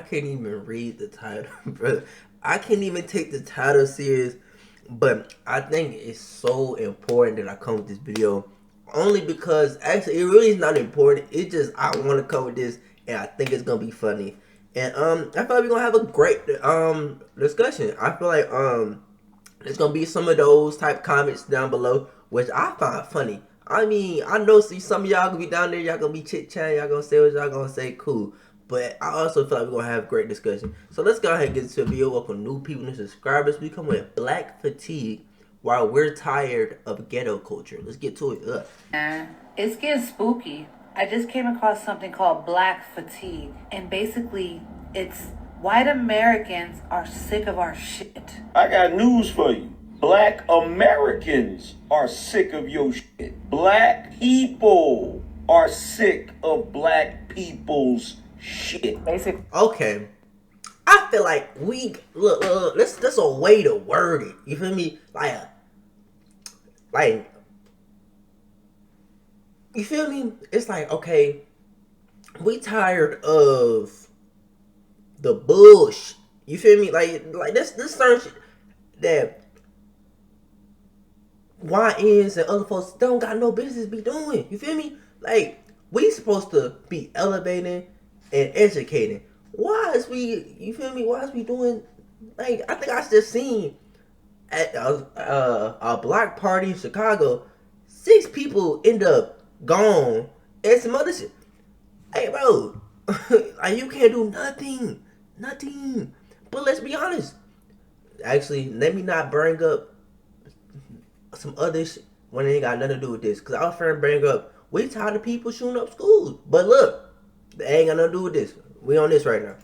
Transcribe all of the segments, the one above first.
can't even read the title, bro. I can't even take the title serious. But I think it's so important that I come with this video. Only because actually it really is not important. It's just I want to come with this and I think it's gonna be funny. And I feel like we're gonna have a great discussion. I feel like there's gonna be some of those type comments down below, which I find funny. I mean, I know see some of y'all gonna be down there, y'all gonna be chit chatting, y'all gonna say what y'all gonna say, cool. But I also feel like we're gonna have great discussion. So let's go ahead and get into a video. Welcome new people, new subscribers. We come with black fatigue while we're tired of ghetto culture. Let's get to it. It's getting spooky. I just came across something called black fatigue, and basically it's white Americans are sick of our shit. I got news for you. Black Americans are sick of your shit. Black people are sick of black people's shit. Basically. Okay. I feel like we look. That's a way to word it. You feel me? Like, you feel me? It's like, okay, we tired of the bullshit. You feel me? Like this certain shit that YNs and other folks don't got no business be doing. You feel me? Like, we supposed to be elevating and educating. Why is we? You feel me? Why is we doing? Like, I think I just seen at a block party in Chicago, 6 people end up gone and some other shit. Hey, bro, like, you can't do nothing. But let's be honest. Actually, let me not bring up some other shit when it ain't got nothing to do with this. Cause our friend bring up, we tired of people shooting up schools. But look, they ain't got nothing to do with this. We on this right now.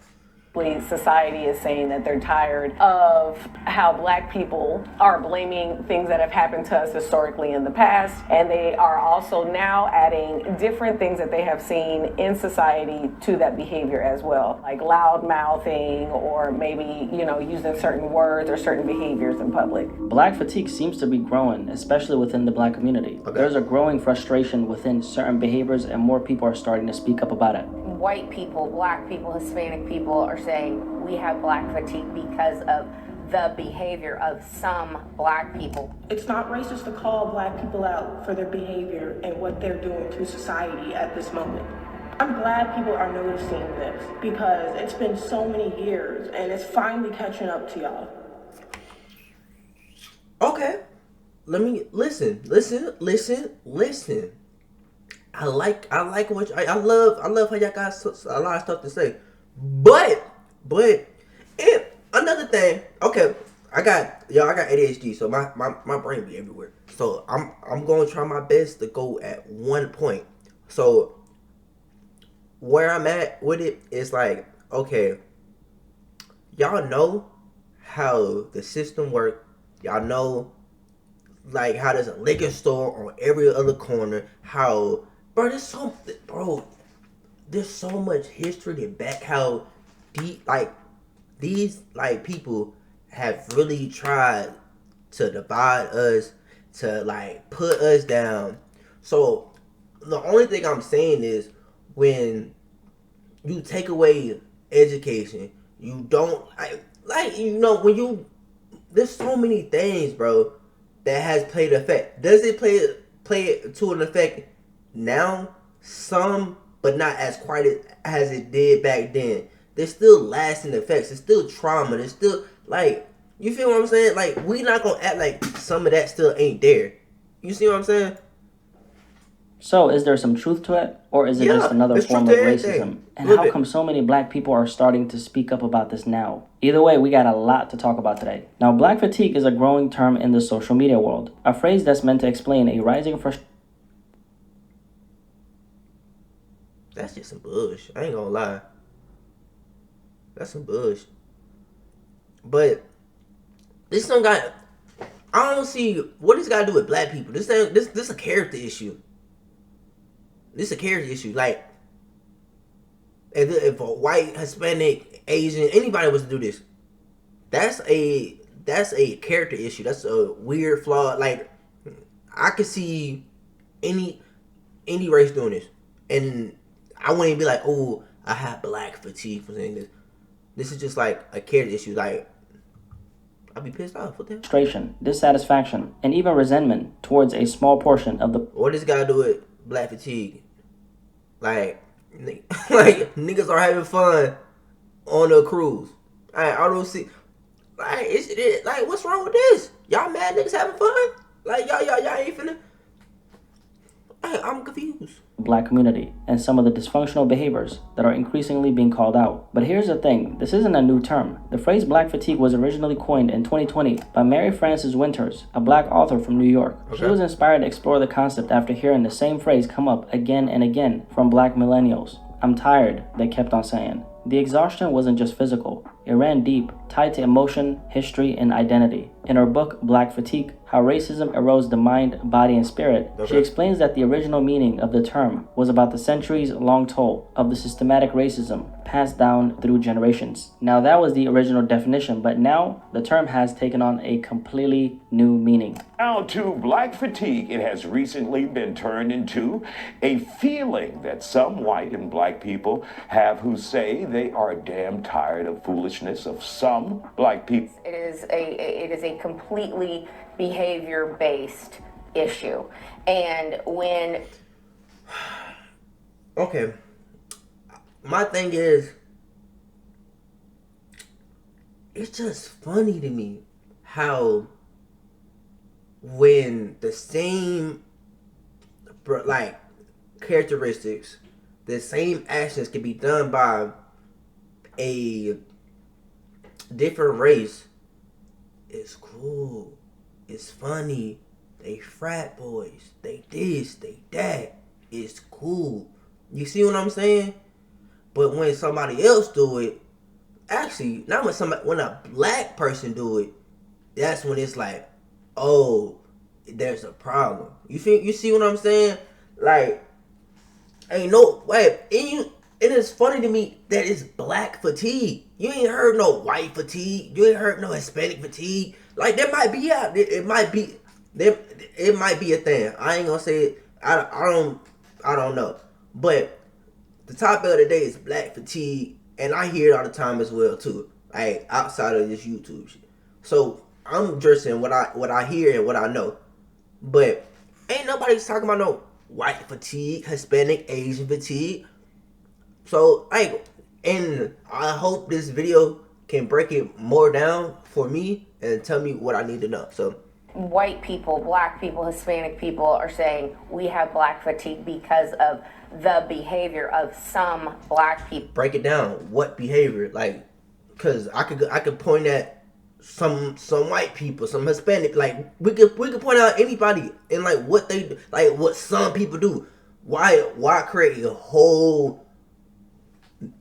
Society is saying that they're tired of how black people are blaming things that have happened to us historically in the past, and they are also now adding different things that they have seen in society to that behavior as well, like loud mouthing or maybe, using certain words or certain behaviors in public. Black fatigue seems to be growing, especially within the black community. Okay. There's a growing frustration within certain behaviors, and more people are starting to speak up about it. White people, black people, Hispanic people are saying we have black fatigue because of the behavior of some black people. It's not racist to call black people out for their behavior and what they're doing to society at this moment. I'm glad people are noticing this because it's been so many years and it's finally catching up to y'all. Okay, let me listen. I like what I love how y'all got a lot of stuff to say, but and another thing. Okay, I got ADHD, so my brain be everywhere. So I'm going to try my best to go at one point. So where I'm at with it is like, okay, y'all know how the system works. Y'all know like how there's a liquor store on every other corner. How there's so much history to back how these people have really tried to divide us, to like put us down. So the only thing I'm saying is, when you take away education, you don't when you, there's so many things, bro, that has played effect. Does it play it to an effect now? Some, but not as quite as it did back then. There's still lasting effects. There's still trauma. There's still, like, you feel what I'm saying? Like, we not gonna act like some of that still ain't there. You see what I'm saying? So, is there some truth to it? Or is it just another form of racism? And how come so many black people are starting to speak up about this now? Either way, we got a lot to talk about today. Now, black fatigue is a growing term in the social media world. A phrase that's meant to explain a rising frustration. That's just some bullshit. I ain't gonna lie. That's some bullshit. But this don't got, I don't see what this got to do with black people. This a character issue. This is a character issue. Like, if a white, Hispanic, Asian, anybody was to do this, that's a character issue. That's a weird flaw. Like, I could see any race doing this, and I wouldn't be like, oh, I have black fatigue for saying this. This is just like a character issue. Like, I'd be pissed off. What the hell? Frustration, dissatisfaction, and even resentment towards a small portion of the... What does God do with black fatigue? Like, like niggas are having fun on a cruise. I don't see. Like, like, what's wrong with this? Y'all mad niggas having fun? Like, y'all ain't finna. I'm confused. Black community and some of the dysfunctional behaviors that are increasingly being called out. But here's the thing, this isn't a new term. The phrase black fatigue was originally coined in 2020 by Mary Frances Winters, a black author from New York. Okay. She was inspired to explore the concept after hearing the same phrase come up again and again from black millennials. I'm tired, they kept on saying. The exhaustion wasn't just physical, it ran deep, tied to emotion, history, and identity. In her book, Black Fatigue, How Racism Erodes the Mind, Body, and Spirit, she explains that the original meaning of the term was about the centuries-long toll of the systematic racism passed down through generations. Now that was the original definition, but now the term has taken on a completely new meaning. Now to black fatigue, it has recently been turned into a feeling that some white and black people have who say they are damn tired of foolishness of some black people. It is a completely behavior-based issue. And when... Okay. My thing is, it's just funny to me how when the same, like, characteristics, the same actions can be done by a different race, it's cool, it's funny, they frat boys, they this, they that, it's cool. You see what I'm saying? But when somebody else do it, actually, not when a black person do it, that's when it's like, oh, there's a problem. You see what I'm saying? Like, ain't no way. It is funny to me that it's black fatigue. You ain't heard no white fatigue. You ain't heard no Hispanic fatigue. Like, there might be it might be a thing. I ain't gonna say it. I don't know. But the topic of the day is black fatigue, and I hear it all the time as well too. Like, outside of this YouTube shit. So I'm addressing what I hear and what I know. But ain't nobody talking about no white fatigue, Hispanic, Asian fatigue. So, like, and I hope this video can break it more down for me and tell me what I need to know. So, white people, black people, Hispanic people are saying we have black fatigue because of the behavior of some black people. Break it down. What behavior? Like, cause I could point at some white people, some Hispanic. Like, we could point out anybody and like what they do, like what some people do. Why create a whole,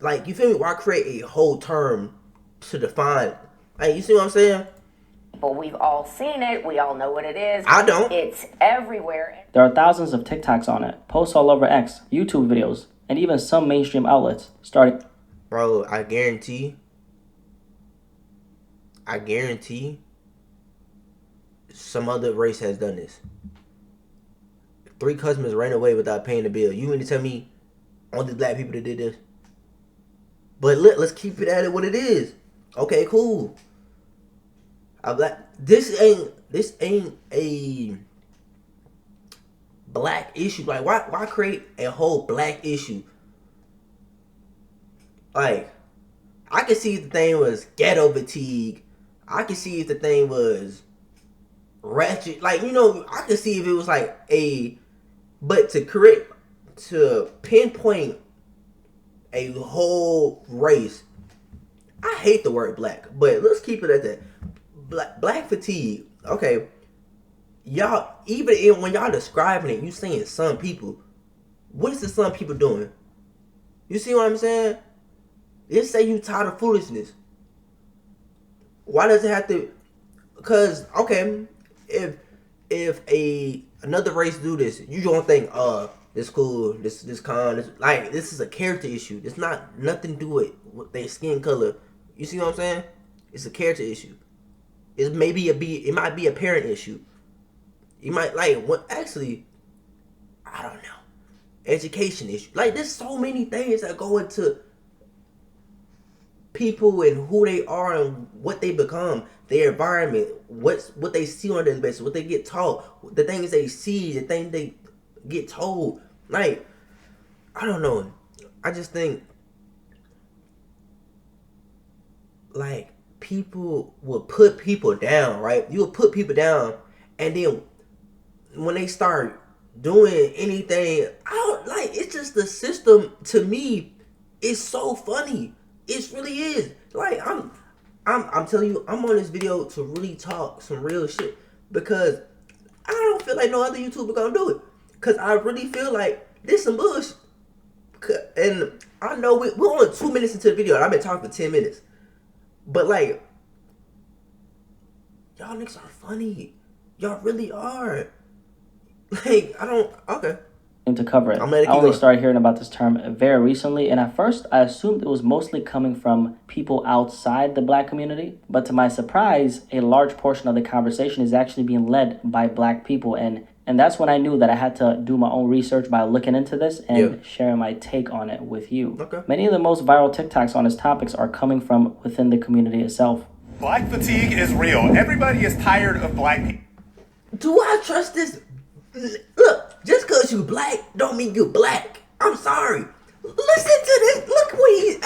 like, you feel me? Why create a whole term to define? Like, you see what I'm saying? But we've all seen it. We all know what it is. I don't. It's everywhere. There are thousands of TikToks on it, posts all over X, YouTube videos, and even some mainstream outlets starting. Bro, I guarantee some other race has done this. 3 customers ran away without paying the bill. You mean to tell me only black people that did this? But let's keep it at it what it is. Okay, cool. This ain't a black issue. Like, why create a whole black issue? Like, I could see if the thing was ghetto fatigue. I could see if the thing was ratchet. Like, you know, I could see if it was like but to pinpoint a whole race, I hate the word black, but let's keep it at that. Black fatigue. Okay, y'all, even when y'all describing it, you saying some people. What is the some people doing? You see what I'm saying? Just say you tired of foolishness. Why does it have to? Because, okay, if another race do this, you don't think, this cool, this con, like, this is a character issue. It's not nothing to do with their skin color. You see what I'm saying? It's a character issue. It might be a parent issue. You might actually, I don't know, education issue. Like, there's so many things that go into people and who they are and what they become, their environment, what they see on a daily basis, what they get taught, the things they see, the things they get told. Like, I don't know. I just think, like, people will put people down, right? You will put people down, and then when they start doing anything, I don't like. It's just the system to me. It's so funny. It really is. Like, I'm telling you, I'm on this video to really talk some real shit because I don't feel like no other YouTuber gonna do it. Cause I really feel like this some bullshit. And I know we're only 2 minutes into the video, and I've been talking for 10 minutes. But like, y'all niggas are funny. Y'all really are. Like, I don't. Okay. To cover it. I only started hearing about this term very recently, and at first I assumed it was mostly coming from people outside the black community, but to my surprise, a large portion of the conversation is actually being led by black people, and that's when I knew that I had to do my own research by looking into this and sharing my take on it with you. Okay. Many of the most viral TikToks on this topics are coming from within the community itself. Black fatigue is real. Everybody is tired of black people. Do I trust this? Look, just because you black don't mean you black. I'm sorry. Listen to this. Look what he's...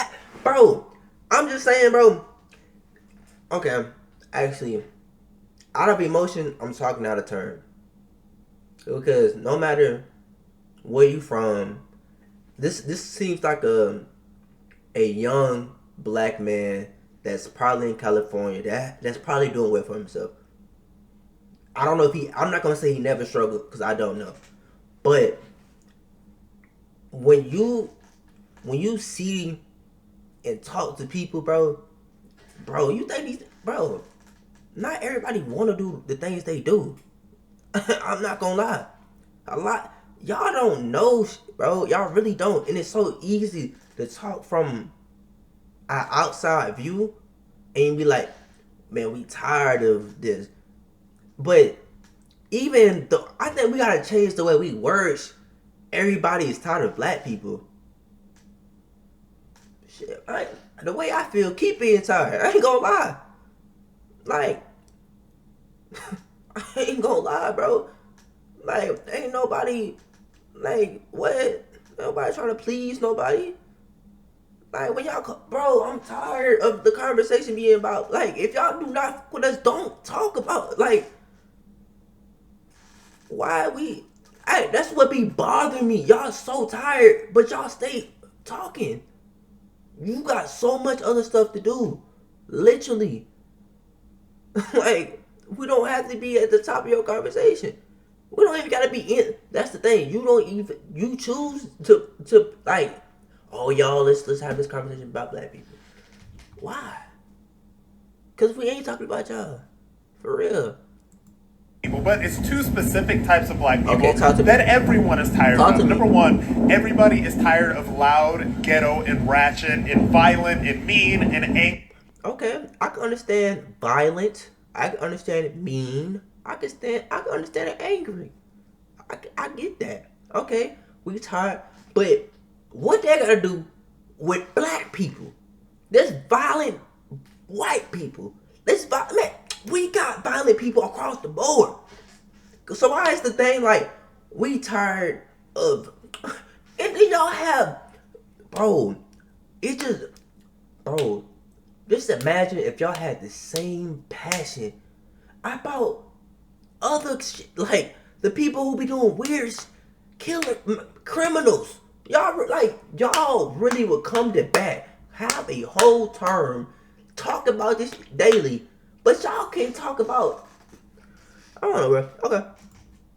Bro, I'm just saying, bro. Okay, actually, out of emotion, I'm talking out of turn. Because no matter where you from, this seems like a young black man that's probably in California that's probably doing well for himself. I don't know if I'm not going to say he never struggled because I don't know. But when you see and talk to people, bro, you think not everybody want to do the things they do. I'm not going to lie. A lot, y'all don't know, bro. Y'all really don't. And it's so easy to talk from an outside view and be like, man, we tired of this. But even though I think we gotta change the way we words. Everybody is tired of black people. Shit, the way I feel, keep being tired. I ain't gonna lie. Like, I ain't gonna lie, bro. Like, ain't nobody, like, what? Nobody trying to please nobody. Like, when y'all, bro, I'm tired of the conversation being about, like, if y'all do not fuck with us, don't talk about, like, why we... that's what be bothering me. Y'all so tired, but y'all stay talking. You got so much other stuff to do. Literally. Like, we don't have to be at the top of your conversation. We don't even gotta be in. That's the thing. You choose to like, oh y'all, let's have this conversation about black people. Why? Cause we ain't talking about y'all. For real. But it's two specific types of black people that everyone is tired of. Number one, everybody is tired of loud, ghetto, and ratchet, and violent, and mean, and angry. Okay, I can understand violent. I can understand mean. I can understand it angry. I get that. Okay, we tired. But what they gotta do with black people? There's violent white people. Man, we got violent people across the board. So why is the thing like we tired of? And then y'all have, bro. It's just, bro. Just imagine if y'all had the same passion about other shit, like the people who be doing weird, killing criminals. Y'all really would come to bat, have a whole term, talk about this daily, but y'all can't talk about. I don't know, bro. Okay.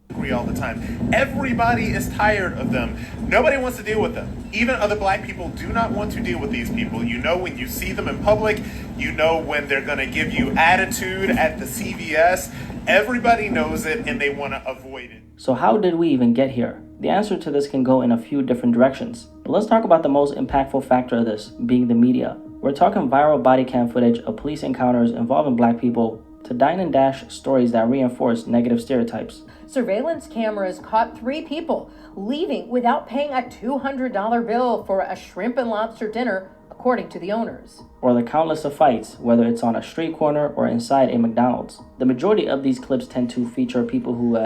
Agree all the time. Everybody is tired of them. Nobody wants to deal with them. Even other black people do not want to deal with these people. You know when you see them in public. You know when they're going to give you attitude at the CVS. Everybody knows it and they want to avoid it. So how did we even get here? The answer to this can go in a few different directions. But let's talk about the most impactful factor of this, being the media. We're talking viral body cam footage of police encounters involving black people to dine and dash stories that reinforce negative stereotypes. Surveillance cameras caught 3 people leaving without paying a $200 bill for a shrimp and lobster dinner according to the owners. Or the countless of fights, whether it's on a street corner or inside a McDonald's. The majority of these clips tend to feature people who,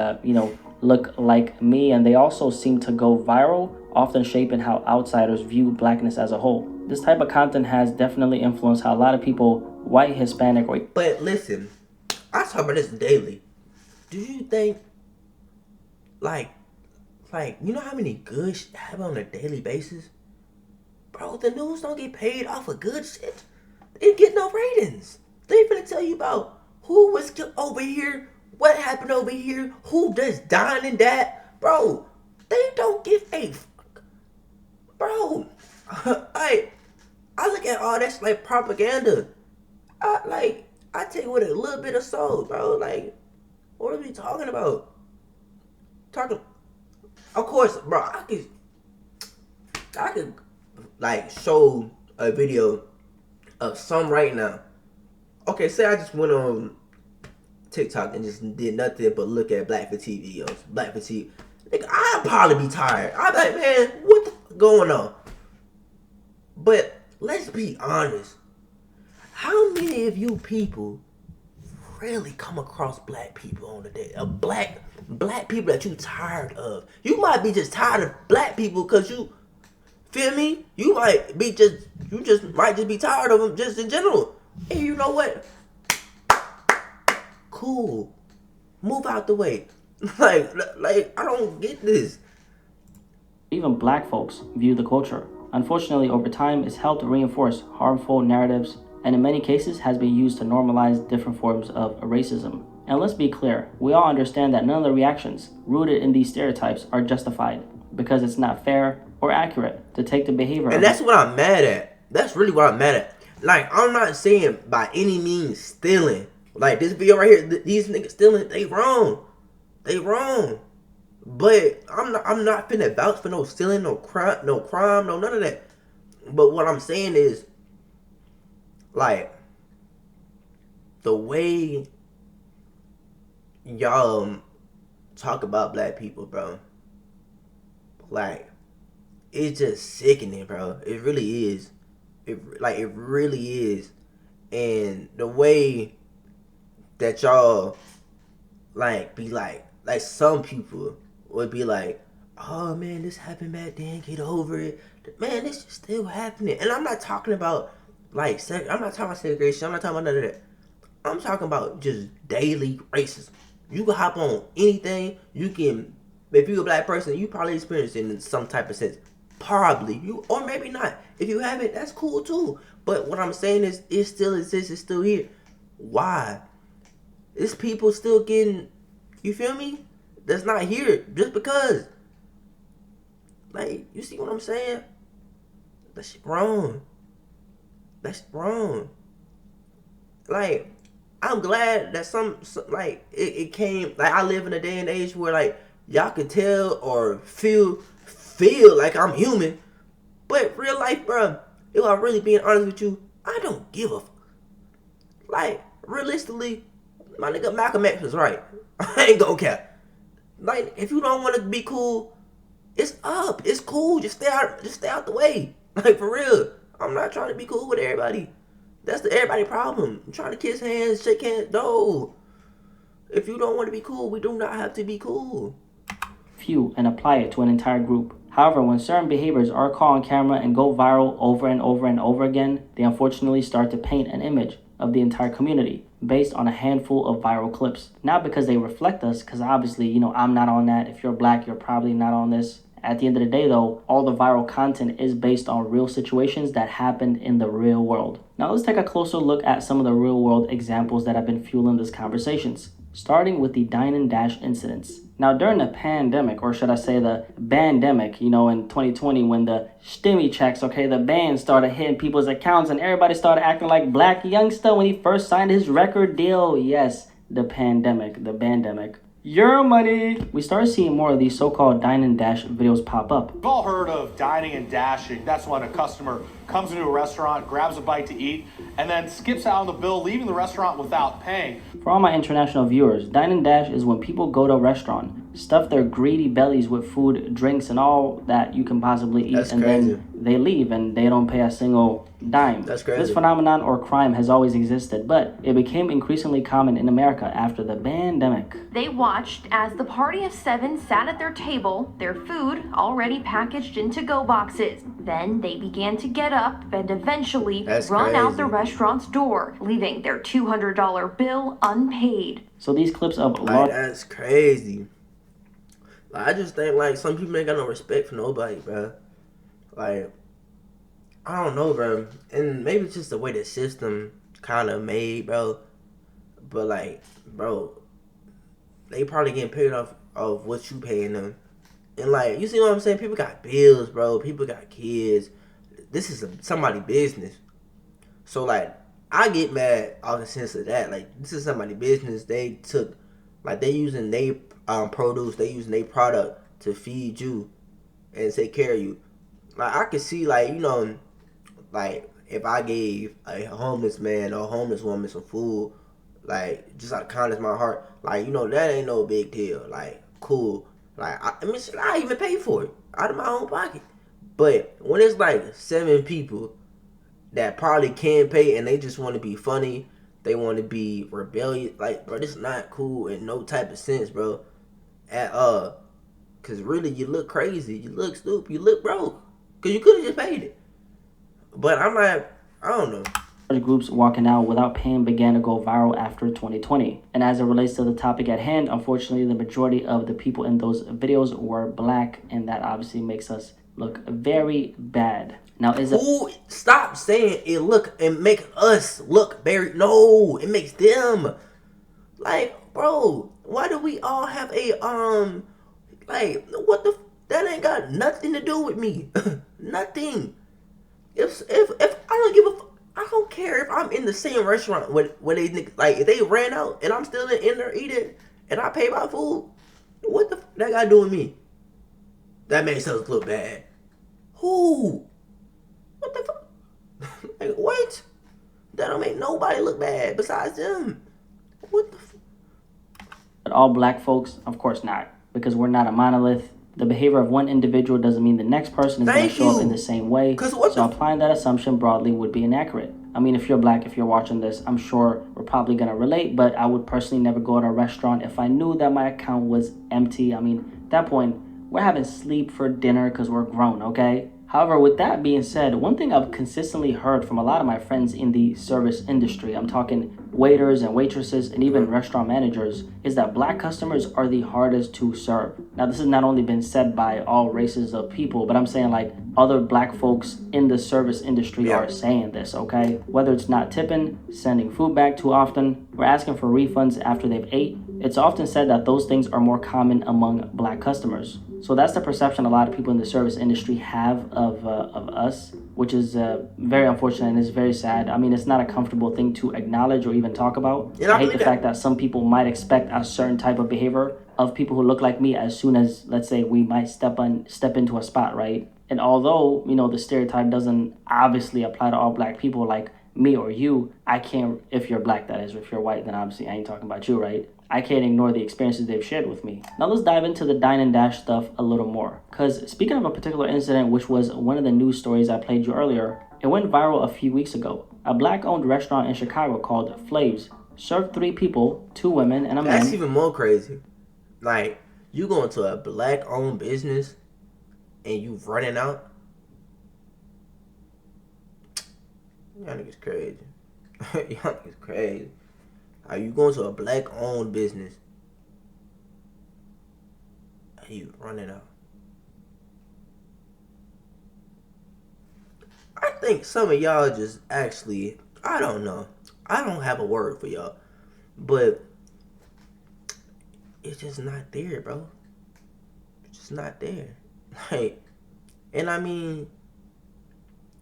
look like me, and they also seem to go viral, often shaping how outsiders view blackness as a whole. This type of content has definitely influenced how a lot of people, white, Hispanic, or... But listen, I talk about this daily. Do you think, like, you know how many good shit happen on a daily basis? Bro, the news don't get paid off of good shit. They get no ratings. They finna tell you about who was killed over here, what happened over here, who just died and that. Bro, they don't give a fuck. Bro, I look at all that like propaganda. I take it with a little bit of soul, bro. Like, what are we talking about? Of course, bro, I could like show a video of some right now. Okay, say I just went on TikTok and just did nothing but look at black fatigue videos. Black fatigue. Nigga, I'd probably be tired. I'd be like, man, what the f going on? But let's be honest. How many of you people really come across black people on the day? Black people that you tired of. You might be just tired of black people because you feel me? You might be might just be tired of them just in general. And you know what? Cool. Move out the way. Like I don't get this. Even black folks view the culture. Unfortunately, over time, it's helped reinforce harmful narratives, and in many cases has been used to normalize different forms of racism. And let's be clear, we all understand that none of the reactions rooted in these stereotypes are justified, because it's not fair or accurate to take the behavior. And that's what I'm mad at. That's really what I'm mad at. Like, I'm not saying by any means stealing. Like, this video right here, these niggas stealing, they wrong. They wrong. But I'm not finna vouch for no stealing, no crime, no none of that. But what I'm saying is, like, the way y'all talk about black people, bro, like, it's just sickening, bro. It really is. It really is. And the way that y'all be like some people would be like, oh man, this happened back then, get over it. Man, this is still happening. And I'm not talking about I'm not talking about segregation. I'm not talking about none of that. I'm talking about just daily racism. You can hop on anything. You can, if you're a black person, you probably experienced it in some type of sense. Probably. You, or maybe not. If you haven't, that's cool too. But what I'm saying is, it still exists. It's still here. Why? It's people still getting, you feel me? That's not here just because. Like, you see what I'm saying? That shit wrong. That's wrong. Like, I'm glad that some like, it came, like, I live in a day and age where, like, y'all can tell or feel like I'm human. But real life, bro, if I'm really being honest with you, I don't give a fuck. Like, realistically, my nigga Malcolm X was right. I ain't gonna care. Like, if you don't want to be cool, it's up. It's cool. Just stay out the way. Like, for real. I'm not trying to be cool with everybody. That's the everybody problem. I'm trying to kiss hands, shake hands. No. If you don't want to be cool, we do not have to be cool. Few and apply it to an entire group. However, when certain behaviors are caught on camera and go viral over and over and over again, they unfortunately start to paint an image of the entire community based on a handful of viral clips. Not because they reflect us, because obviously, I'm not on that. If you're black, you're probably not on this. At the end of the day, though, all the viral content is based on real situations that happened in the real world. Now let's take a closer look at some of the real world examples that have been fueling these conversations, starting with the Dine and Dash incidents. Now during the pandemic, or should I say the bandemic, in 2020 when the stimmy checks, the ban started hitting people's accounts and everybody started acting like Black Youngster when he first signed his record deal. Yes, the pandemic, the bandemic. Your money. We started seeing more of these so-called dine and dash videos pop up. We've all heard of dining and dashing. That's when a customer comes into a restaurant, grabs a bite to eat, and then skips out on the bill, leaving the restaurant without paying. For all my international viewers, dine and dash is when people go to a restaurant, stuff their greedy bellies with food, drinks, and all that you can possibly eat. That's and crazy. Then they leave and they don't pay a single dime. That's crazy. This phenomenon or crime has always existed, but it became increasingly common in America after the pandemic. They watched as the party of 7 sat at their table, their food already packaged in to-go boxes. Then they began to get up and eventually run out the restaurant's door, leaving their $200 bill unpaid. So these clips of that's crazy. Like, I just think like some people ain't got no respect for nobody, bro. Like, I don't know, bro. And maybe it's just the way the system kind of made, bro. But like, bro, they probably getting paid off of what you paying them. And like, you see what I'm saying? People got bills, bro. People got kids. This is somebody's business. So like, I get mad off the sense of that. Like, this is somebody's business. They took, like, they using their produce, they using their product to feed you and take care of you. Like, I could see, like, you know, like, if I gave a homeless man or a homeless woman some food, like, just out of kindness of my heart, like, you know, that ain't no big deal. Like, cool. Like, I mean, I even pay for it out of my own pocket. But when it's like 7 people that probably can pay and they just want to be funny, they want to be rebellious, like, bro, this is not cool in no type of sense, bro, at all. Because really, you look crazy, you look stupid, you look broke, because you could have just paid it. But I'm like, I don't know. Groups walking out without paying began to go viral after 2020. And as it relates to the topic at hand, unfortunately, the majority of the people in those videos were black, and that obviously makes us look very bad. Now, stop saying it look and make us look very, no, it makes them. Like, bro, why do we all have a, like, what the, that ain't got nothing to do with me. Nothing. If I don't give a fuck, I don't care if I'm in the same restaurant when they, like, if they ran out and I'm still in there eating and I pay my food, what the that got to do with me? That makes us look bad. Who? What the fuck? Like, what? That don't make nobody look bad besides them. What the But all black folks, of course not, because we're not a monolith. The behavior of one individual doesn't mean the next person is going to show up in the same way. So applying that assumption broadly would be inaccurate. I mean, if you're black, if you're watching this, I'm sure we're probably going to relate, but I would personally never go to a restaurant if I knew that my account was empty. I mean, at that point, we're having sleep for dinner because we're grown, okay? However, with that being said, one thing I've consistently heard from a lot of my friends in the service industry, I'm talking waiters and waitresses and even restaurant managers, is that black customers are the hardest to serve. Now, this has not only been said by all races of people, but I'm saying like other black folks in the service industry are saying this, okay? Whether it's not tipping, sending food back too often, or asking for refunds after they've ate, it's often said that those things are more common among black customers. So that's the perception a lot of people in the service industry have of us, which is very unfortunate and is very sad. I mean, it's not a comfortable thing to acknowledge or even talk about. I hate the fact that some people might expect a certain type of behavior of people who look like me as soon as, let's say, we might step into a spot, right? And although, you know, the stereotype doesn't obviously apply to all black people like me or you, I can't, if you're black, that is, if you're white, then obviously I ain't talking about you, right? I can't ignore the experiences they've shared with me. Now let's dive into the dine and dash stuff a little more. Because speaking of a particular incident, which was one of the news stories I played you earlier, it went viral a few weeks ago. A black-owned restaurant in Chicago called Flav's served 3 people, 2 women and a man. That's even more crazy. Like, you go into a black-owned business and you running out? Y'all niggas crazy. Y'all niggas crazy. Are you going to a black-owned business and you running out? I think some of y'all just actually, I don't know. I don't have a word for y'all. But it's just not there, bro. It's just not there. Like, and I mean,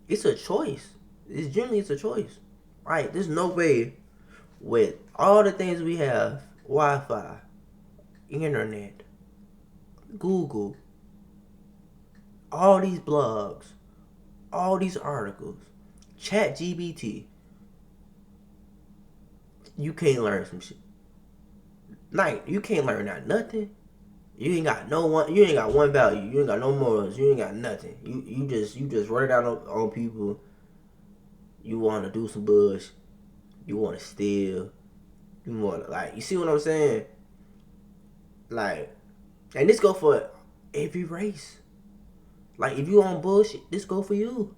it's a choice. It's generally a choice. Right? There's no way with all the things we have, Wi-Fi, internet, Google, all these blogs, all these articles, ChatGPT, you can't learn some shit. Like, you can't learn out nothing. You ain't got no one. You ain't got one value. You ain't got no morals. You ain't got nothing. You just run it down on people. You want to do some bush. You want to steal. You want to, like, you see what I'm saying? Like, and this go for every race. Like, if you on bullshit, this go for you.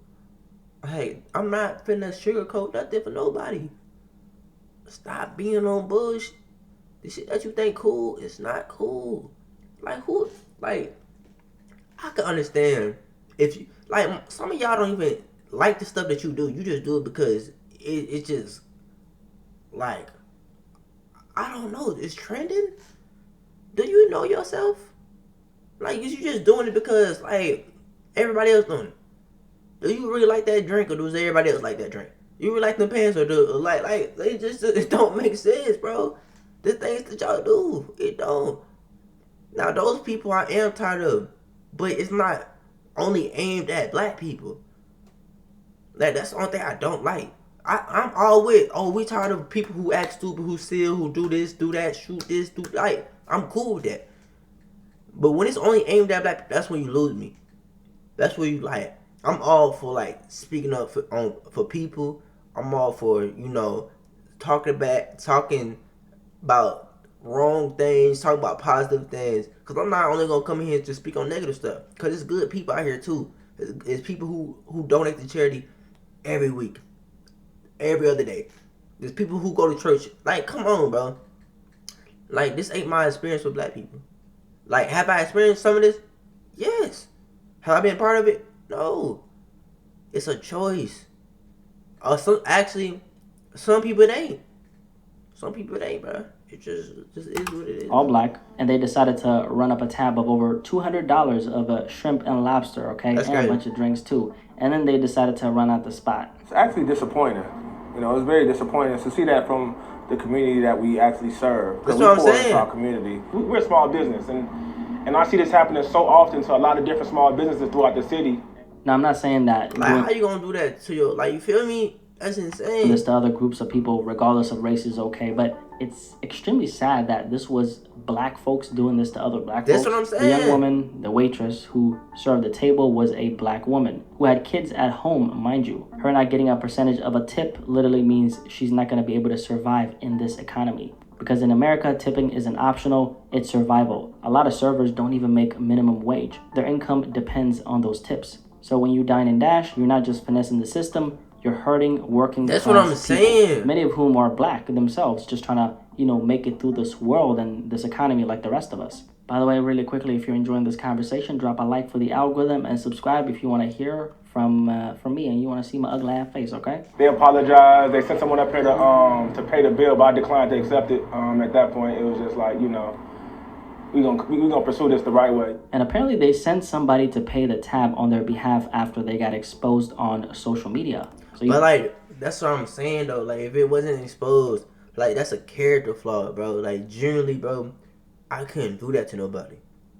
Hey, I'm not finna sugarcoat nothing for nobody. Stop being on bullshit. This shit that you think cool, it's not cool. Like, who, like, I can understand if you, like, some of y'all don't even like the stuff that you do. You just do it because it's just, like, I don't know, it's trending. Do you know yourself? Like, you just doing it because, like, everybody else doing it. Do you really like that drink, or does everybody else like that drink? You really like them pants, or do like they just, it don't make sense, bro. The things that y'all do, it don't. Now those people I am tired of, but it's not only aimed at black people. Like, that's the only thing I don't like. I'm all with, oh, we tired of people who act stupid, who steal, who do this, do that, shoot this, do, like, I'm cool with that. But when it's only aimed at black people, that's when you lose me. That's where you, like, I'm all for, like, speaking up for people. I'm all for, you know, talking about wrong things, talking about positive things. Because I'm not only going to come in here to speak on negative stuff. Because it's good people out here, too. It's people who donate to charity every week, every other day. There's people who go to church. Like, come on, bro. Like, this ain't my experience with black people. Like, have I experienced some of this? Yes. Have I been part of it? No. It's a choice. Some people it ain't. Some people it ain't, bro. It just is what it is. All black, and they decided to run up a tab of over $200 of shrimp and lobster, okay, That's and crazy. A bunch of drinks too. And then they decided to run out the spot. It's actually disappointing. You know, it's very disappointing to see that from the community that we actually serve. That's what I'm saying. Into our community. We're a small business, and I see this happening so often to a lot of different small businesses throughout the city. Now, I'm not saying that. Like, how you gonna do that to your, like, you feel me? That's insane. This to other groups of people, regardless of race, is okay, but it's extremely sad that this was black folks doing this to other black folks. That's what I'm saying. The young woman, the waitress who served the table, was a black woman who had kids at home, mind you. Her not getting a percentage of a tip literally means she's not going to be able to survive in this economy. Because in America, tipping isn't optional, it's survival. A lot of servers don't even make minimum wage. Their income depends on those tips. So when you dine and dash, you're not just finessing the system, you're hurting working class people. That's what I'm saying. Many of whom are black themselves, just trying to, you know, make it through this world and this economy like the rest of us. By the way, really quickly, if you're enjoying this conversation, drop a like for the algorithm and subscribe if you want to hear from me and you want to see my ugly ass face, okay? They apologized. They sent someone up here to pay the bill, but I declined to accept it. At that point, it was just like, you know, we gonna pursue this the right way. And apparently they sent somebody to pay the tab on their behalf after they got exposed on social media. So but, like, that's what I'm saying, though. Like, if it wasn't exposed, like, that's a character flaw, bro. Like, generally, bro, I couldn't do that to nobody.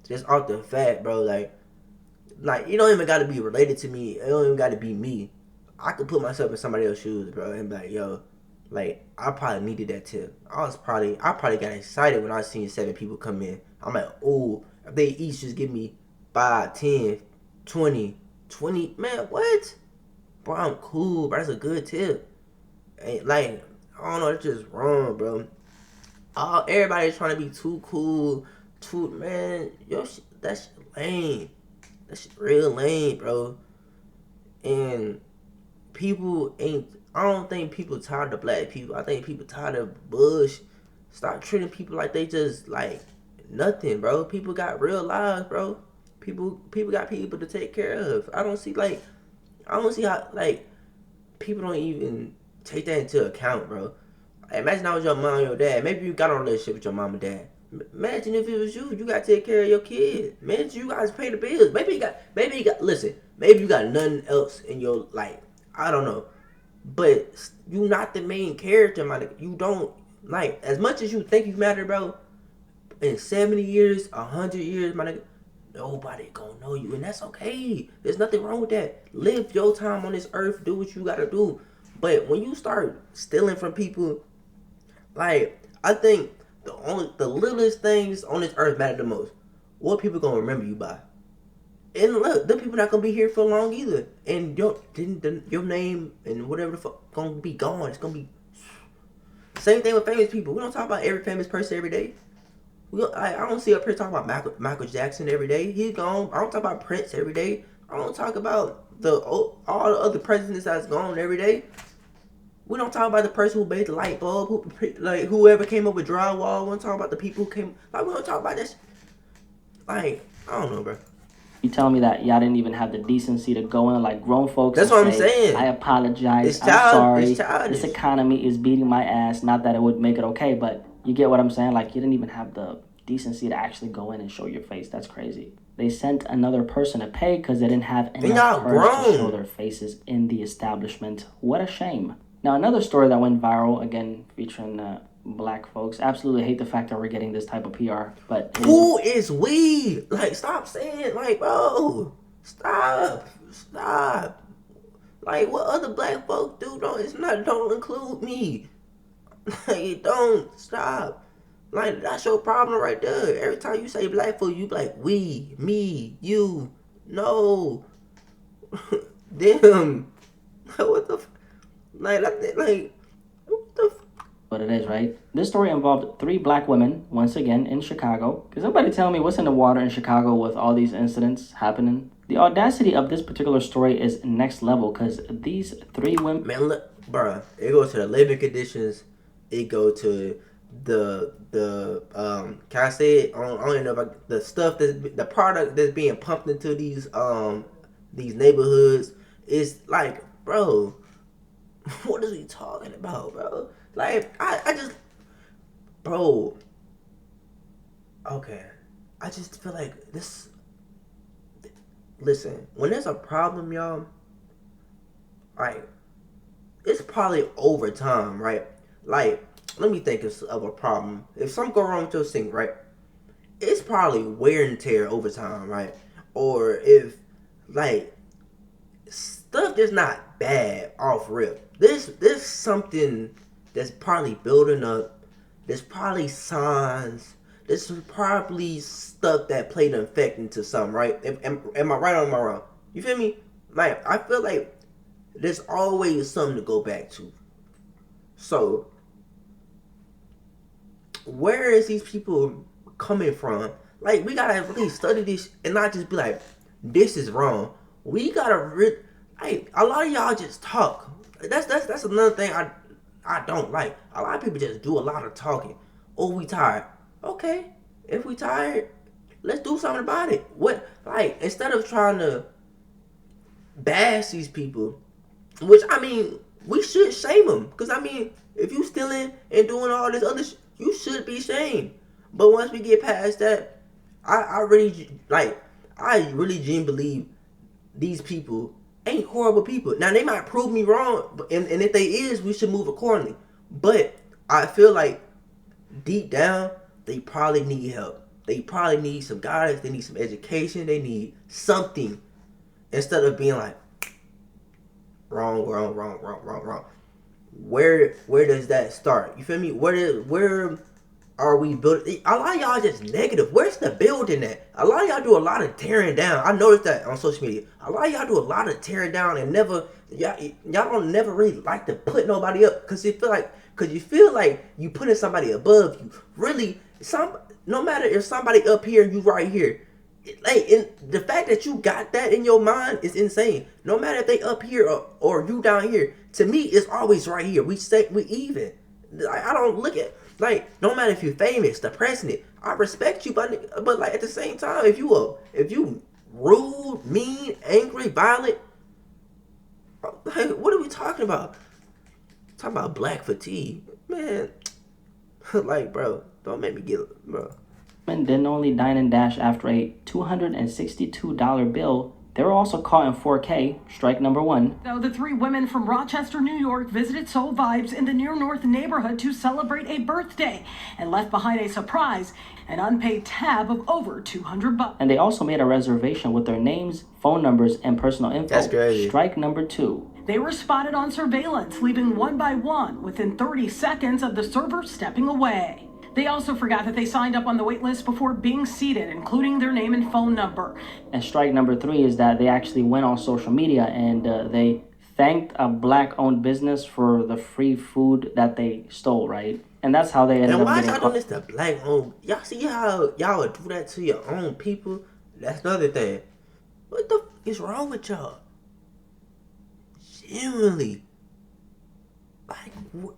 Just off the fact, bro, like, you don't even got to be related to me. It don't even got to be me. I could put myself in somebody else's shoes, bro, and be like, yo, like, I probably needed that tip. I probably got excited when I seen 7 people come in. I'm like, oh, if they each just give me 5, 10, 20, man, what? Bro, I'm cool, bro. That's a good tip. Ain't, like, I don't know, it's just wrong, bro. Everybody's trying to be too cool, man, yo, that's lame. That's real lame, bro. And people I don't think people tired of black people. I think people tired of Bush. Stop treating people like they just, like, nothing, bro. People got real lives, bro. People got people to take care of. I don't see how, like, people don't even take that into account, bro. Imagine that was your mom or your dad. Maybe you got on a relationship with your mom and dad. Imagine if it was you. You got to take care of your kid. Imagine you guys pay the bills. Maybe you got nothing else in your life. I don't know. But you not the main character, my nigga. You don't, like, as much as you think you matter, bro, in 70 years, 100 years, my nigga, nobody gonna know you. And that's okay. There's nothing wrong with that. Live your time on this earth. Do what you gotta do. But when you start stealing from people, like, I think the littlest things on this earth matter the most. what people gonna remember you by? And look, them people not gonna be here for long either. And your name and whatever the fuck gonna be gone. It's gonna be same thing with famous people. We don't talk about every famous person every day. I don't see up here talking about Michael Jackson every day. He's gone. I don't talk about Prince every day. I don't talk about all the other presidents that's gone every day. We don't talk about the person who made the light bulb, whoever came up with drywall. We don't talk about the people who came. We don't talk about this. I don't know, bro. You tell me that y'all didn't even have the decency to go in like grown folks. That's what I'm saying. I apologize. I'm sorry. This economy is beating my ass. Not that it would make it okay, but you get what I'm saying? Like, you didn't even have the decency to actually go in and show your face. That's crazy. They sent another person to pay because they didn't have enough courage to show their faces in the establishment. What a shame. Now, another story that went viral, again, featuring black folks. Absolutely hate the fact that we're getting this type of PR, but who is we? Like, stop saying, like, bro, stop. Like, what other black folks do? Don't include me. Like, don't stop. Like, that's your problem right there. Every time you say black folk, you be like we, me, you. No, them. What the? What the? But it is, right? This story involved 3 black women, once again, in Chicago. Can somebody tell me what's in the water in Chicago with all these incidents happening? The audacity of this particular story is next level, because these 3 women... Man, look, bro, it goes to the living conditions. It goes to can I say it? I don't even know about the stuff the product that's being pumped into these neighborhoods. Is like, bro, what is he talking about, bro? Like, I just, bro, okay. I just feel like this, listen, when there's a problem, y'all, like, it's probably over time, right? Like, let me think of a problem. If something go wrong with your sink, right? It's probably wear and tear over time, right? Or if, like, stuff is not bad off rip. There's something that's probably building up. There's probably signs. There's probably stuff that played an effect into something, right? Am I right or am I wrong? You feel me? Like, I feel like there's always something to go back to. So, where is these people coming from? Like, we gotta really study this and not just be like, this is wrong. We gotta like, a lot of y'all just talk. That's another thing I don't like. A lot of people just do a lot of talking. Oh, we tired. Okay, if we tired, let's do something about it. What, like, instead of trying to bash these people, which, I mean, we should shame them. Because, I mean, if you stealing and doing all this other shit, you should be shamed. But once we get past that, I really genuinely believe these people ain't horrible people. Now, they might prove me wrong, and if they is, we should move accordingly. But I feel like deep down, they probably need help. They probably need some guidance. They need some education. They need something. Instead of being like, wrong. Where does that start? You feel me? Where are we building? A lot of y'all just negative. Where's the building at? A lot of y'all do a lot of tearing down. I noticed that on social media. A lot of y'all do a lot of tearing down and y'all don't never really like to put nobody up because you feel like you putting somebody above you. Really, no matter if somebody up here, you right here. Like, the fact that you got that in your mind is insane. No matter if they up here or you down here, to me, it's always right here. We even. I don't look at, like, no matter if you're famous, the president, I respect you, but like, at the same time, if you rude, mean, angry, violent, like, what are we talking about? Talking about black fatigue, man. Like, bro, don't make me get, bro. And didn't only dine and dash after a $262 bill, they were also caught in 4K, strike number 1. Now, the 3 women from Rochester, New York visited Soul Vibes in the Near North neighborhood to celebrate a birthday and left behind a surprise, an unpaid tab of over $200. And they also made a reservation with their names, phone numbers, and personal info. That's crazy. Strike number 2. They were spotted on surveillance, leaving one by one within 30 seconds of the server stepping away. They also forgot that they signed up on the wait list before being seated, including their name and phone number. And strike number 3 is that they actually went on social media and they thanked a black-owned business for the free food that they stole, right? And that's how they ended up getting caught. And why y'all doing this to black-owned? Y'all see how y'all would do that to your own people? That's another thing. What the f is wrong with y'all? Genuinely. Like, what?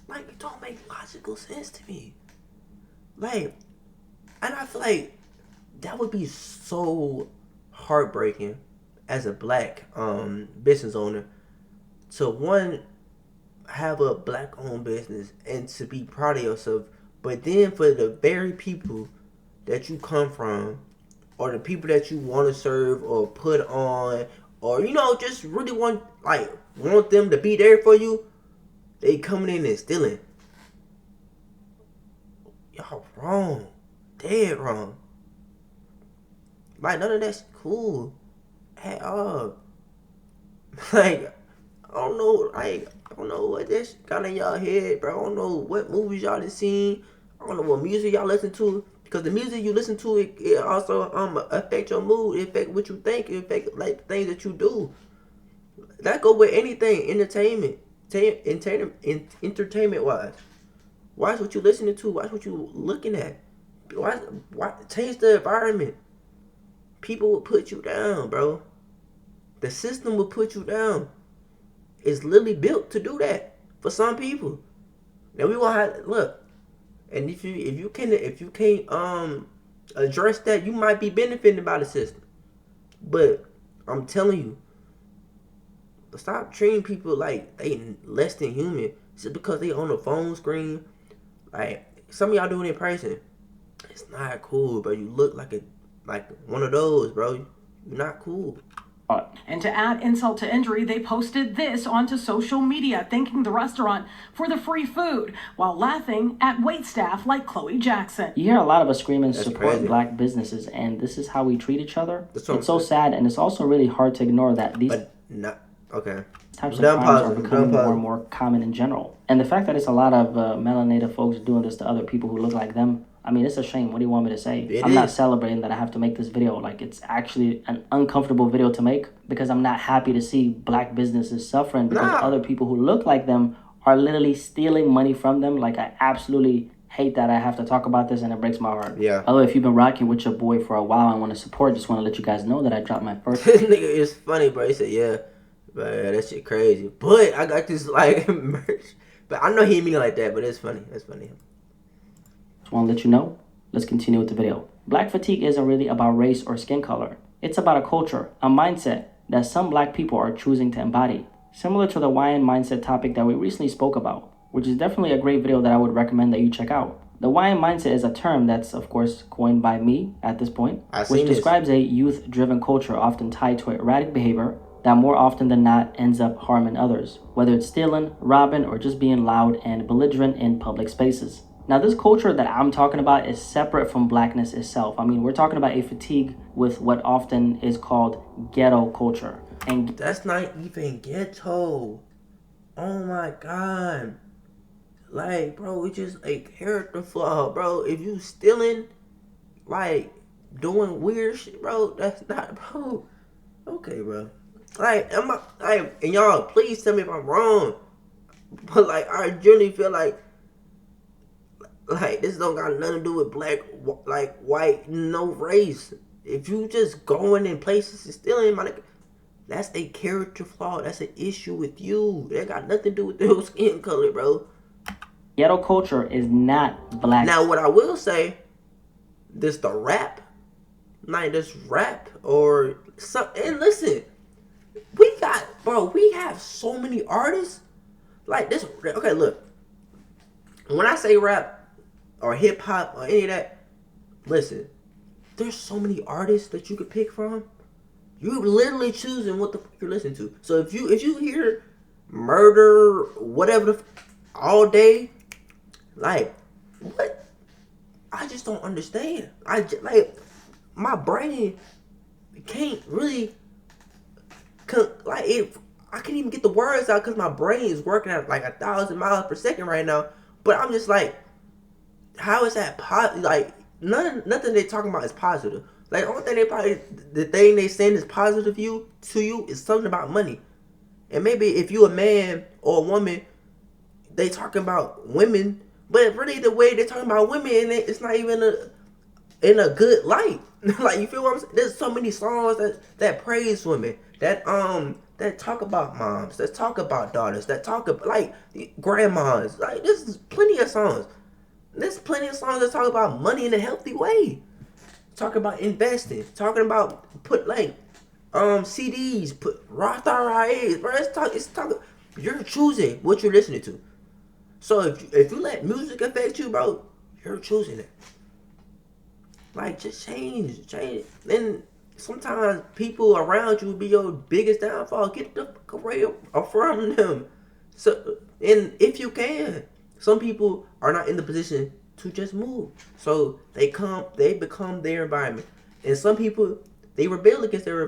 Like, it don't make logical sense to me. Like, and I feel like that would be so heartbreaking as a black business owner to one have a black owned business and to be proud of yourself, but then for the very people that you come from or the people that you want to serve or put on or just really want them to be there for you, they coming in and stealing. Y'all wrong. Dead wrong. Like, none of that's cool at all. Like, I don't know what this got in y'all head, bro. I don't know what movies y'all done seen. I don't know what music y'all listen to. Because the music you listen to, it also affect your mood. It affect what you think. It affect like things that you do. That go with anything, entertainment wise. Watch what you listening to. Watch what you looking at. Why change the environment? People will put you down, bro. The system will put you down. It's literally built to do that for some people. Now we gonna have look, and if you can't address that, you might be benefiting by the system. But I'm telling you, stop treating people like they less than human just because they on a phone screen. Like some of y'all doing it in person. It's not cool, bro. You look like one of those, bro. You're not cool. And to add insult to injury, they posted this onto social media, thanking the restaurant for the free food while laughing at waitstaff like Chloe Jackson. You hear a lot of us screaming support black businesses, and this is how we treat each other. It's so sad, and it's also really hard to ignore that these types of crimes are becoming more and more common in general. And the fact that it's a lot of melanated folks doing this to other people who look like them, I mean, it's a shame. What do you want me to say? I'm not celebrating that I have to make this video. Like, it's actually an uncomfortable video to make because I'm not happy to see black businesses suffering because other people who look like them are literally stealing money from them. Like, I absolutely hate that I have to talk about this and it breaks my heart. Yeah. Although, if you've been rocking with your boy for a while and want to support, just want to let you guys know that I dropped my first... This nigga is funny, bro. He said, yeah, but that shit crazy. But I got this, like, merch. But I know he didn't mean it like that, but it's funny. It's funny. Just want to let you know. Let's continue with the video. Black fatigue isn't really about race or skin color. It's about a culture, a mindset that some black people are choosing to embody. Similar to the YN mindset topic that we recently spoke about, which is definitely a great video that I would recommend that you check out. The YN mindset is a term that's, of course, coined by me at this point, which describes a youth-driven culture often tied to erratic behavior that more often than not ends up harming others, whether it's stealing, robbing, or just being loud and belligerent in public spaces. Now, this culture that I'm talking about is separate from blackness itself. I mean, we're talking about a fatigue with what often is called ghetto culture. And that's not even ghetto. Oh my God. Like, bro, it's just a character flaw, bro. If you stealing, like, doing weird shit, bro, that's not, bro. Okay, bro. Like, and y'all, please tell me if I'm wrong. But, like, I generally feel like this don't got nothing to do with black, like, white, no race. If you just going in places and stealing, that's a character flaw. That's an issue with you. That got nothing to do with your skin color, bro. Ghetto culture is not black. Now, what I will say, this the rap, like this rap or something. And listen, we have so many artists like this. Okay, look, when I say rap or hip hop or any of that, listen, there's so many artists that you could pick from. You're literally choosing what the fuck you're listening to. So if you hear murder, whatever, all day, like, what? I just don't understand. My brain can't really, I can't even get the words out because my brain is working at like 1,000 miles per second right now. But I'm just like, how is that like nothing they talking about is positive. Like the only thing the thing they saying is positive to you is something about money. And maybe if you a man or a woman, they talking about women, but really the way they're talking about women, it's not even in a good light. Like, you feel what I'm saying? There's so many songs that praise women, that talk about moms, that talk about daughters, that talk about like grandmas. Like, there's plenty of songs. There's plenty of songs that talk about money in a healthy way. Talk about investing. Talking about put like CDs, put Roth IRAs, bro. It's talking. You're choosing what you're listening to. So if you let music affect you, bro, you're choosing it. Like, just change. Then sometimes people around you will be your biggest downfall. Get the fuck away from them. So, and if you can, some people are not in the position to just move. So they become their environment. And some people, they rebel against their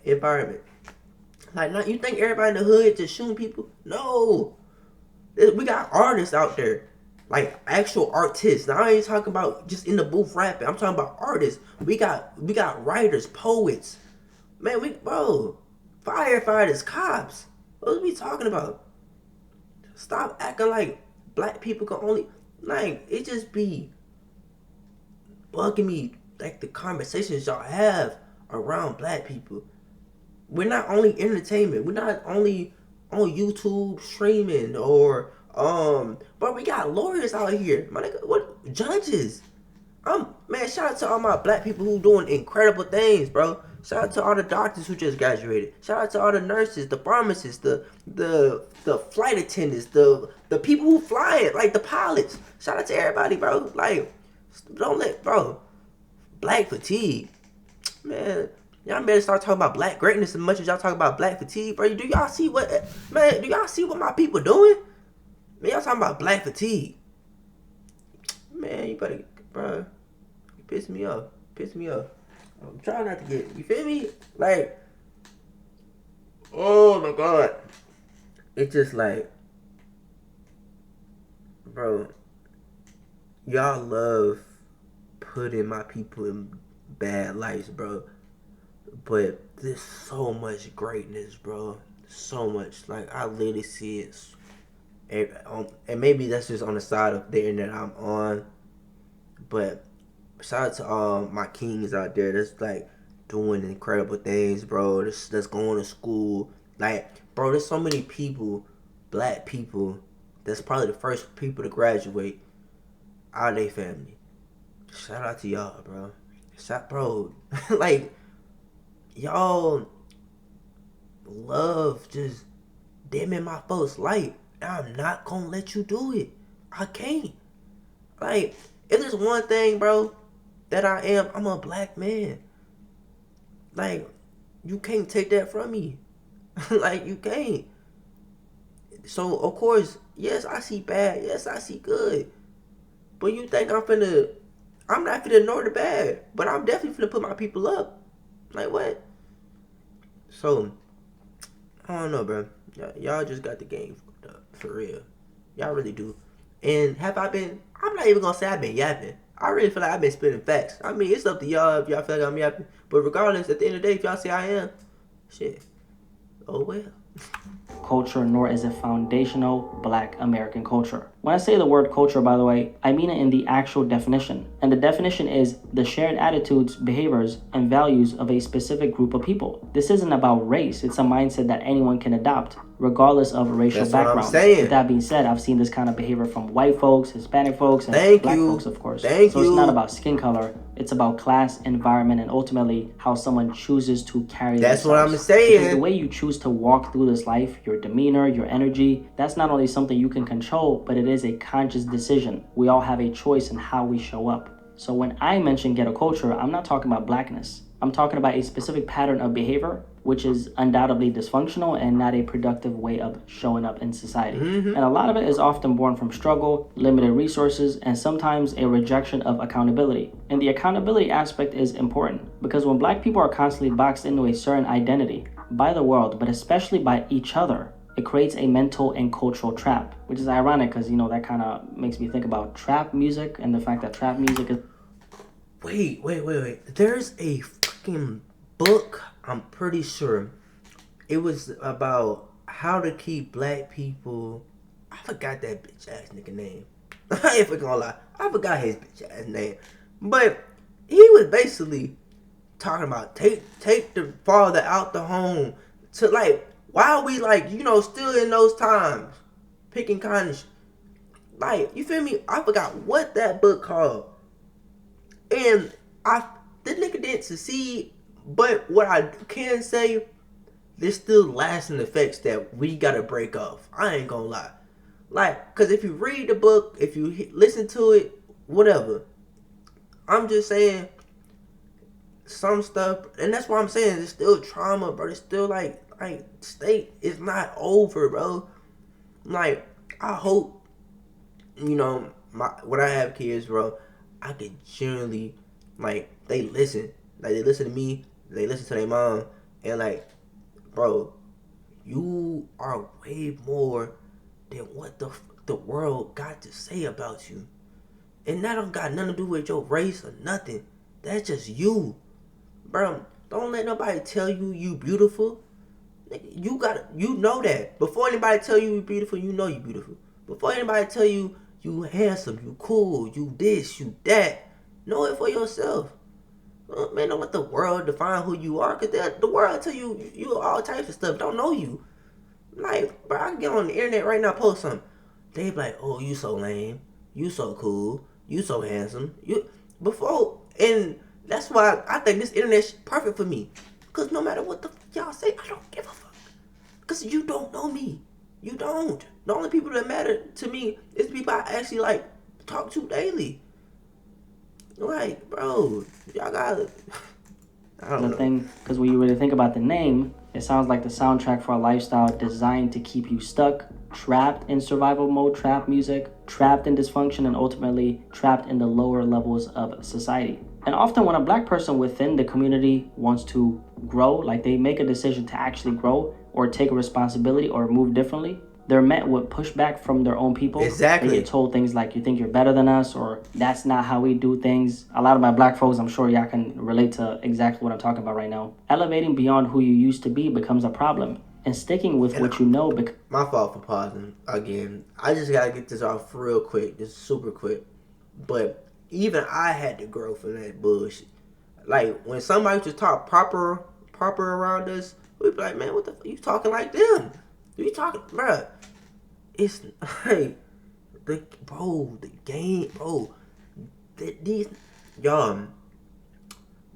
environment. Like, not, you think everybody in the hood just shooting people? No. We got artists out there. Like, actual artists. Now, I ain't talking about just in the booth rapping. I'm talking about artists. We got writers, poets. Man, firefighters, cops. What are we talking about? Stop acting like black people can only, like, it just be bugging me, like, the conversations y'all have around black people. We're not only entertainment. We're not only on YouTube streaming or but we got lawyers out here. My nigga, what judges? Man, shout out to all my black people who doing incredible things, bro. Shout out to all the doctors who just graduated. Shout out to all the nurses, the pharmacists, the flight attendants, the people who fly it, like the pilots. Shout out to everybody, bro. Like, don't let, bro, black fatigue, man. Y'all better start talking about black greatness as much as y'all talk about black fatigue, bro. Do y'all see what my people doing? Man, y'all talking about black fatigue. Man, you better, bro. You piss me off. I'm trying not to get, you feel me? Like, oh my God. It's just like, bro, y'all love putting my people in bad lights, bro. But there's so much greatness, bro. So much. Like, I literally see it. And maybe that's just on the side of the internet I'm on. But shout out to all my kings out there that's, like, doing incredible things, bro. That's going to school. Like, bro, there's so many people, black people, that's probably the first people to graduate out of their family. Shout out to y'all, bro. Bro, like, y'all love just dimming my folks' light. I'm not gonna let you do it. I can't. Like, if there's one thing, bro, that I'm a black man. Like, you can't take that from me. Like, you can't. So, of course, yes, I see bad. Yes, I see good. But you think I'm not finna ignore the bad. But I'm definitely finna put my people up. Like, what? So, I don't know, bro. Y'all just got the game fucked up. For real. Y'all really do. And I'm not even gonna say I've been yapping. I really feel like I've been spitting facts. I mean, it's up to y'all if y'all feel like I'm yapping. But regardless, at the end of the day, if y'all say I am, shit. Oh well. Culture, nor is it foundational black American culture. When I say the word culture, by the way, I mean it in the actual definition. And the definition is the shared attitudes, behaviors, and values of a specific group of people. This isn't about race. It's a mindset that anyone can adopt, regardless of racial background. What I'm saying. With that being said, I've seen this kind of behavior from white folks, Hispanic folks, and black folks, of course. So it's not about skin color. It's about class, environment, and ultimately how someone chooses to carry themselves. That's what I'm saying. Because the way you choose to walk through this life, your demeanor, your energy, that's not only something you can control, but it is a conscious decision. We all have a choice in how we show up. So when I mention ghetto culture, I'm not talking about blackness. I'm talking about a specific pattern of behavior, which is undoubtedly dysfunctional and not a productive way of showing up in society. And a lot of it is often born from struggle, limited resources, and sometimes a rejection of accountability. And the accountability aspect is important because when black people are constantly boxed into a certain identity by the world, but especially by each other, It creates a mental and cultural trap, which is ironic because, you know, that kind of makes me think about trap music and the fact that trap music is... Wait. There's a fucking book, I'm pretty sure. It was about how to keep black people... I forgot that bitch ass nigga name. I ain't gonna lie. I forgot his bitch ass name. But he was basically talking about take the father out the home to like... Why are we like, you know, still in those times? Picking kind of like, you feel me? I forgot what that book called. And the nigga didn't succeed. But what I can say, there's still lasting effects that we gotta break off. I ain't gonna lie. Like, cause if you read the book, if you listen to it, whatever. I'm just saying some stuff, and that's why I'm saying it's still trauma, bro. It's still like state is not over, bro. Like, I hope, you know, when I have kids, bro, I could genuinely, like, they listen to me, they listen to their mom, and like, bro, you are way more than what the world got to say about you, and that don't got nothing to do with your race or nothing. That's just you, bro. Don't let nobody tell you you beautiful. You know that. Before anybody tell you beautiful, you know you beautiful. Before anybody tell you you handsome, you cool, you this, you that, know it for yourself. Man, don't let the world define who you are, because the world tell you all types of stuff. Don't know you. Like, bro, I can get on the internet right now, post something. They be like, oh, you so lame, you so cool, you so handsome. And that's why I think this internet's perfect for me. Because no matter what the y'all say, I don't give a fuck. Because you don't know me. You don't. The only people that matter to me is people I actually, like, talk to daily. Like, bro, y'all gotta... I don't know. Thing, because when you really think about the name, it sounds like the soundtrack for a lifestyle designed to keep you stuck, trapped in survival mode, trap music, trapped in dysfunction, and ultimately trapped in the lower levels of society. And often when a black person within the community wants to grow, like they make a decision to actually grow or take a responsibility or move differently, they're met with pushback from their own people. Exactly. They get told things like, you think you're better than us, or that's not how we do things. A lot of my black folks, I'm sure y'all can relate to exactly what I'm talking about right now. Elevating beyond who you used to be becomes a problem. And sticking with what you know... My fault for pausing again. I just gotta get this off real quick, just super quick. But even I had to grow from that bullshit. Like, when somebody just talk proper around us, we'd be like, man, what the fuck? You talking like them? You talking, bruh? It's like the game, bro. These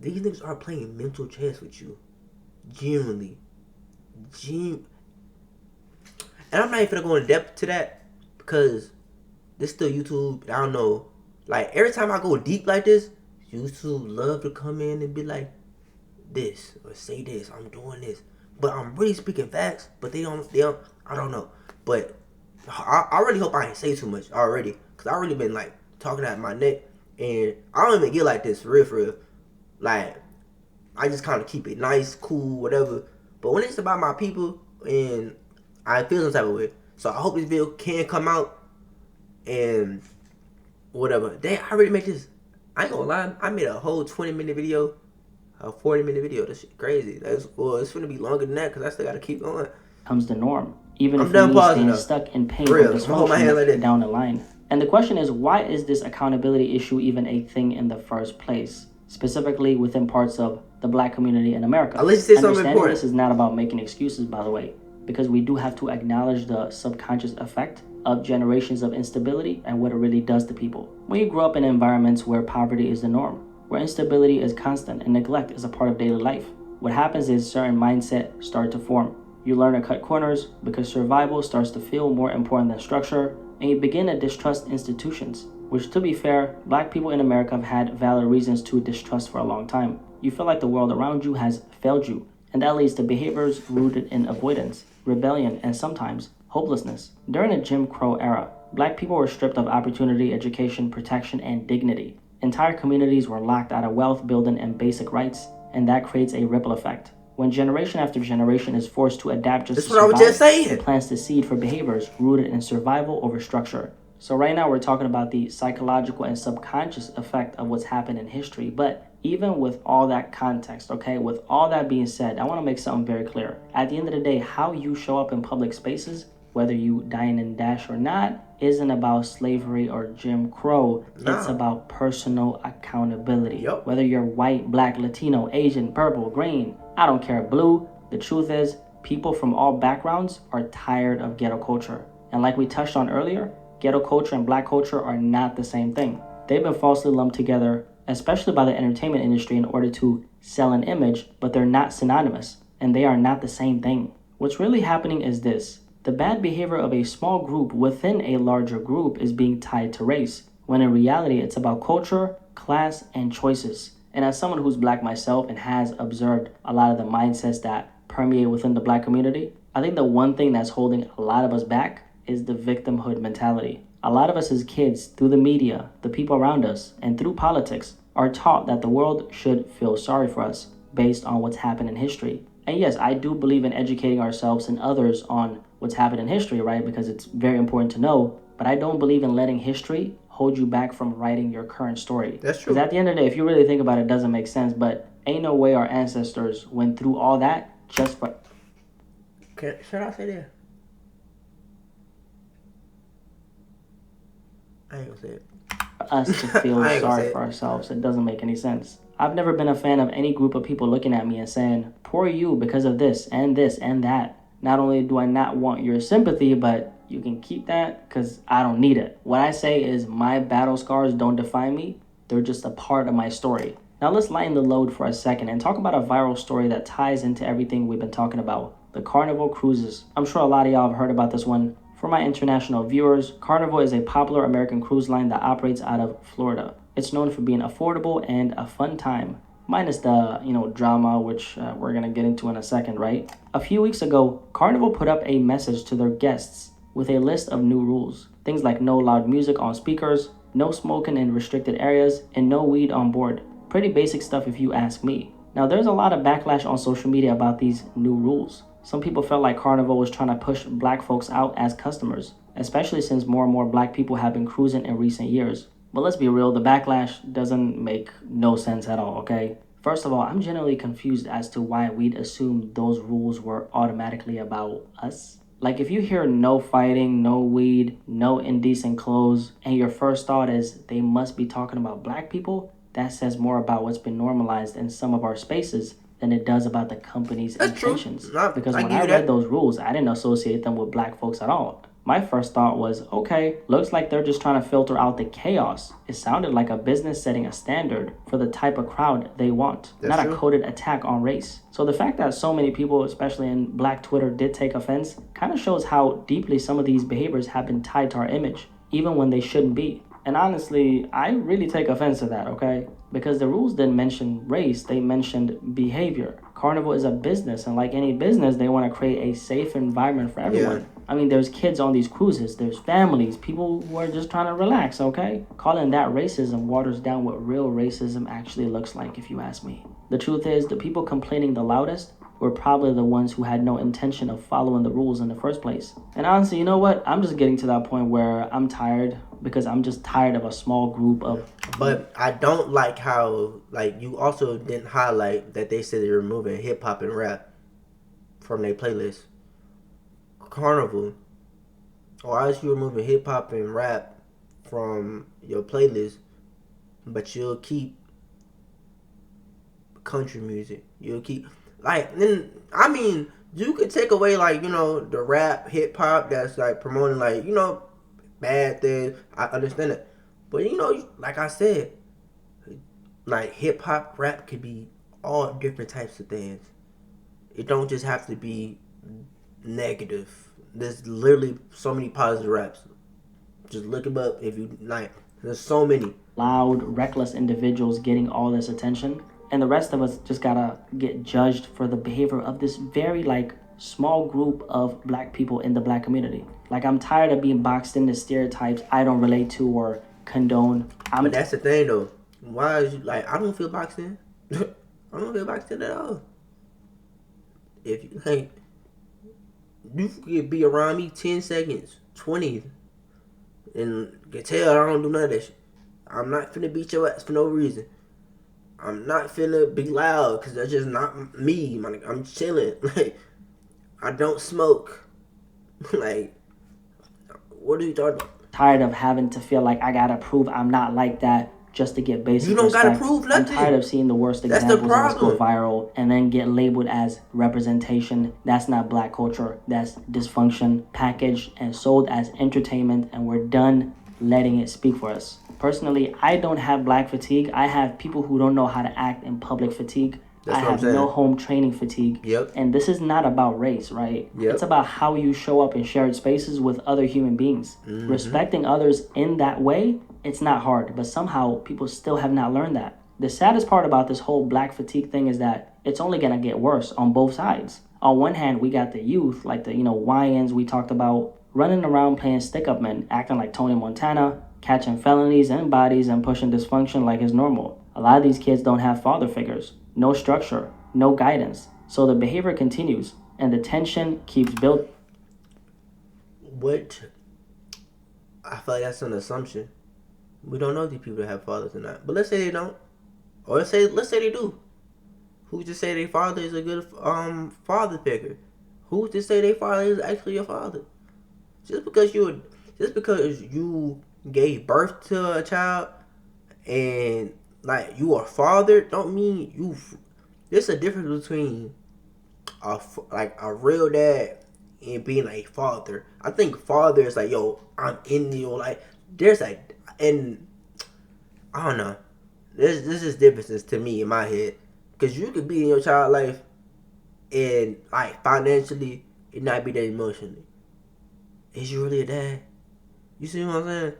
niggas are playing mental chess with you, genuinely. And I'm not even gonna go in depth to that because this still YouTube. I don't know. Like, every time I go deep like this, YouTube love to come in and be like, this or say this. I'm doing this. But I'm really speaking facts, but they don't, I don't know. But I really hope I ain't say too much already, because I really been, like, talking out my neck, and I don't even get like this, for real. Like, I just kind of keep it nice, cool, whatever. But when it's about my people, and I feel some type of way, so I hope this video can come out, and whatever. I already made this, I ain't gonna lie, I made a whole 20-minute video, a 40-minute video. That shit crazy. It's gonna be longer than that because I still gotta keep going. Comes the norm, even if you staying stuck in pain or dysfunction down the line. And the question is, why is this accountability issue even a thing in the first place? Specifically within parts of the black community in America. Let's say something important. This is not about making excuses, by the way, because we do have to acknowledge the subconscious effect of generations of instability and what it really does to people. When you grow up in environments where poverty is the norm, where instability is constant and neglect is a part of daily life, what happens is certain mindsets start to form. You learn to cut corners because survival starts to feel more important than structure, and you begin to distrust institutions, which, to be fair, black people in America have had valid reasons to distrust for a long time. You feel like the world around you has failed you, and that leads to behaviors rooted in avoidance, rebellion, and sometimes hopelessness. During the Jim Crow era, black people were stripped of opportunity, education, protection, and dignity. Entire communities were locked out of wealth building and basic rights, and that creates a ripple effect. When generation after generation is forced to adapt just That's to what survive, I was just saying. it plants the seed for behaviors rooted in survival over structure. So right now we're talking about the psychological and subconscious effect of what's happened in history. But even with all that context, okay, with all that being said, I want to make something very clear. At the end of the day, how you show up in public spaces, whether you dine and dash or not, isn't about slavery or Jim Crow. It's about personal accountability. Whether you're white, black, Latino, Asian, purple, green, I don't care, blue. The truth is, people from all backgrounds are tired of ghetto culture. And like we touched on earlier, ghetto culture and black culture are not the same thing. They've been falsely lumped together, especially by the entertainment industry, in order to sell an image, but they're not synonymous, and they are not the same thing. What's really happening is this. The bad behavior of a small group within a larger group is being tied to race, when in reality it's about culture, class, and choices. And as someone who's black myself and has observed a lot of the mindsets that permeate within the black community, I think the one thing that's holding a lot of us back is the victimhood mentality. A lot of us as kids, through the media, the people around us, and through politics, are taught that the world should feel sorry for us based on what's happened in history. And yes, I do believe in educating ourselves and others on what's happened in history, right? Because it's very important to know. But I don't believe in letting history hold you back from writing your current story. That's true. Because at the end of the day, if you really think about it, it doesn't make sense. But ain't no way our ancestors went through all that just for... Should I say that? I ain't gonna say it. Us to feel sorry for ourselves. It doesn't make any sense. I've never been a fan of any group of people looking at me and saying, poor you because of this and that. Not only do I not want your sympathy, but you can keep that because I don't need it. What I say is my battle scars don't define me. They're just a part of my story. Now let's lighten the load for a second and talk about a viral story that ties into everything we've been talking about. The Carnival cruises. I'm sure a lot of y'all have heard about this one. For my international viewers, Carnival is a popular American cruise line that operates out of Florida. It's known for being affordable and a fun time, minus the, drama, which we're going to get into in a second, right? A few weeks ago, Carnival put up a message to their guests with a list of new rules. Things like no loud music on speakers, no smoking in restricted areas, and no weed on board. Pretty basic stuff if you ask me. Now, there's a lot of backlash on social media about these new rules. Some people felt like Carnival was trying to push black folks out as customers, especially since more and more black people have been cruising in recent years. But let's be real, the backlash doesn't make no sense at all, okay? First of all, I'm generally confused as to why we'd assume those rules were automatically about us. Like if you hear no fighting, no weed, no indecent clothes, and your first thought is they must be talking about black people, that says more about what's been normalized in some of our spaces than it does about the company's intentions. Because when I read those rules, I didn't associate them with black folks at all. My first thought was, okay, looks like they're just trying to filter out the chaos. It sounded like a business setting a standard for the type of crowd they want, not a coded attack on race. So the fact that so many people, especially in black Twitter, did take offense kind of shows how deeply some of these behaviors have been tied to our image, even when they shouldn't be. And honestly, I really take offense to that, okay? Because the rules didn't mention race, they mentioned behavior. Carnival is a business, and like any business, they want to create a safe environment for everyone. Yeah. I mean, there's kids on these cruises, there's families, people who are just trying to relax, okay? Calling that racism waters down what real racism actually looks like, if you ask me. The truth is, the people complaining the loudest were probably the ones who had no intention of following the rules in the first place. And honestly, you know what? I'm just getting to that point where I'm tired, because I'm just tired of a small group of... But I don't like how, you also didn't highlight that they said they're removing hip-hop and rap from their playlist. Carnival, why is you removing hip-hop and rap from your playlist, but you'll keep country music? You'll keep... you could take away, the rap, hip-hop that's, promoting, bad things. I understand it. But, like I said, hip-hop, rap could be all different types of things. It don't just have to be negative. There's literally so many positive raps. Just look them up if you like. There's so many. Loud, reckless individuals getting all this attention. And the rest of us just gotta get judged for the behavior of this very, small group of black people in the black community. I'm tired of being boxed into stereotypes I don't relate to or condone. But that's the thing, though. Why is you, I don't feel boxed in. I don't feel boxed in at all. If you like, you could be around me 10 seconds, 20, and can tell I don't do none of that shit. I'm not finna beat your ass for no reason. I'm not finna be loud because that's just not me. I'm chilling. Like, I don't smoke. Like, what are you talking about? Tired of having to feel like I gotta prove I'm not like that just to get basic You don't respect. gotta prove nothing. I'm tired of seeing the worst examples of this go viral and then get labeled as representation. That's not black culture. That's dysfunction, packaged and sold as entertainment, and we're done letting it speak for us. Personally, I don't have black fatigue. I have people who don't know how to act in public fatigue. I have no home training fatigue. Yep. And this is not about race, right? Yep. It's about how you show up in shared spaces with other human beings. Mm-hmm. Respecting others in that way, it's not hard, but somehow people still have not learned that. The saddest part about this whole black fatigue thing is that it's only gonna get worse on both sides. On one hand, we got the youth, like the YNs we talked about, running around playing stick-up men, acting like Tony Montana, catching felonies and bodies and pushing dysfunction like it's normal. A lot of these kids don't have father figures, no structure, no guidance. So the behavior continues and the tension keeps building. What? I feel like that's an assumption. We don't know if these people have fathers or not. But let's say they don't. Or let's say they do. Who's to say their father is a good father figure? Who's to say their father is actually your father? Just because you gave birth to a child and like you are father don't mean you. There's a difference between a real dad and being a father. I think father is like, yo, I'm in you. Like there's and I don't know. There's is differences to me in my head, because you could be in your child life and like financially and not be there emotionally. Is you really a dad? You see what I'm saying?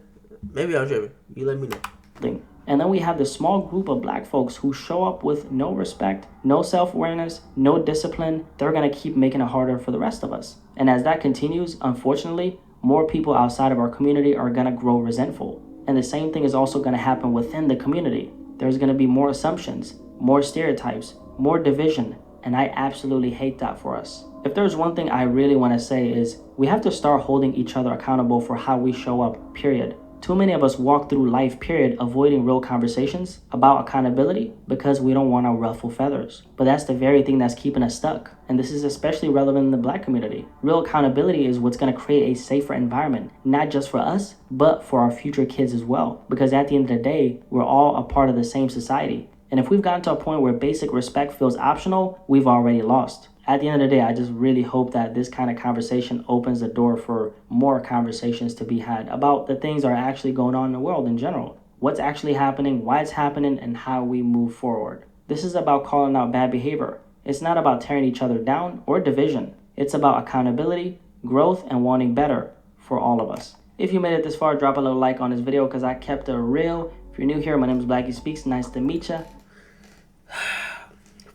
Maybe I'm tripping. You let me know. And then we have this small group of black folks who show up with no respect, no self-awareness, no discipline. They're going to keep making it harder for the rest of us. And as that continues, unfortunately, more people outside of our community are going to grow resentful. And the same thing is also going to happen within the community. There's going to be more assumptions, more stereotypes, more division. And I absolutely hate that for us. If there's one thing I really want to say is we have to start holding each other accountable for how we show up, period. Too many of us walk through life, period, avoiding real conversations about accountability because we don't want to ruffle feathers. But that's the very thing that's keeping us stuck. And this is especially relevant in the black community. Real accountability is what's going to create a safer environment, not just for us, but for our future kids as well. Because at the end of the day, we're all a part of the same society. And if we've gotten to a point where basic respect feels optional, we've already lost. At the end of the day, I just really hope that this kind of conversation opens the door for more conversations to be had about the things that are actually going on in the world in general. What's actually happening, why it's happening, and how we move forward. This is about calling out bad behavior. It's not about tearing each other down or division. It's about accountability, growth, and wanting better for all of us. If you made it this far, drop a little like on this video because I kept it real. If you're new here, my name is Blackie Speaks. Nice to meet you.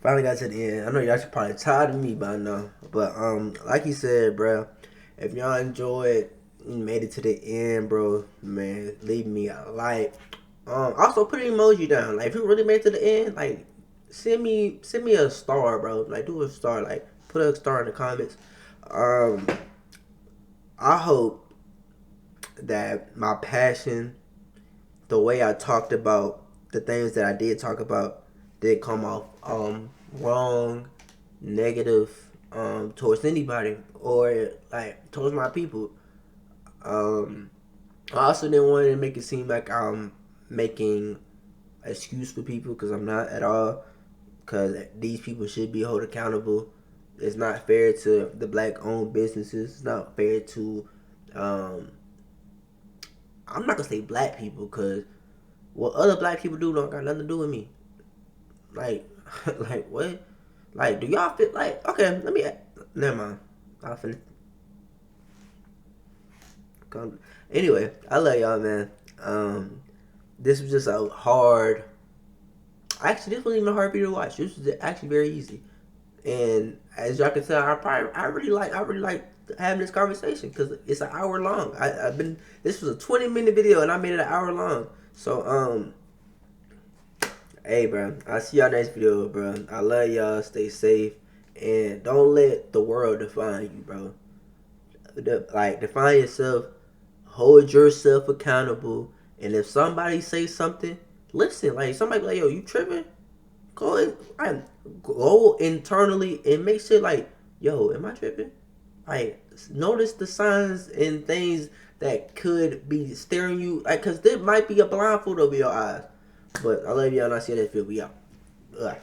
Finally got to the end. I know y'all should probably tired of me by now, but like you said, bro, if y'all enjoyed, you made it to the end, bro, man, leave me a like. Also put an emoji down. Like if you really made it to the end, like send me a star, bro. Like do a star, like put a star in the comments. I hope that my passion, the way I talked about the things that I did talk about, did come off wrong, negative towards anybody or like towards my people. I also didn't want to make it seem like I'm making an excuse for people, because I'm not at all. Because these people should be held accountable. It's not fair to the black-owned businesses. It's not fair to I'm not gonna say black people, because what other black people do don't got nothing to do with me. Like, like what? Like, do y'all feel like? Okay, let me. Never mind. I'll finish. Anyway, I love y'all, man. This was just a hard. Actually, this wasn't even a hard video to watch. This was actually very easy. And as y'all can tell, I really like having this conversation because it's an hour long. This was a 20-minute video and I made it an hour long. So hey, bro, I'll see y'all next video, bro. I love y'all. Stay safe and don't let the world define you, bro. Like, define yourself, hold yourself accountable, and if somebody say something, listen. Like, somebody be like, yo, you tripping? Go internally and make sure, like, yo, am I tripping? Like, notice the signs and things that could be staring you, like, cause there might be a blindfold over your eyes. But I love y'all, and I see you next video. We out. Ugh.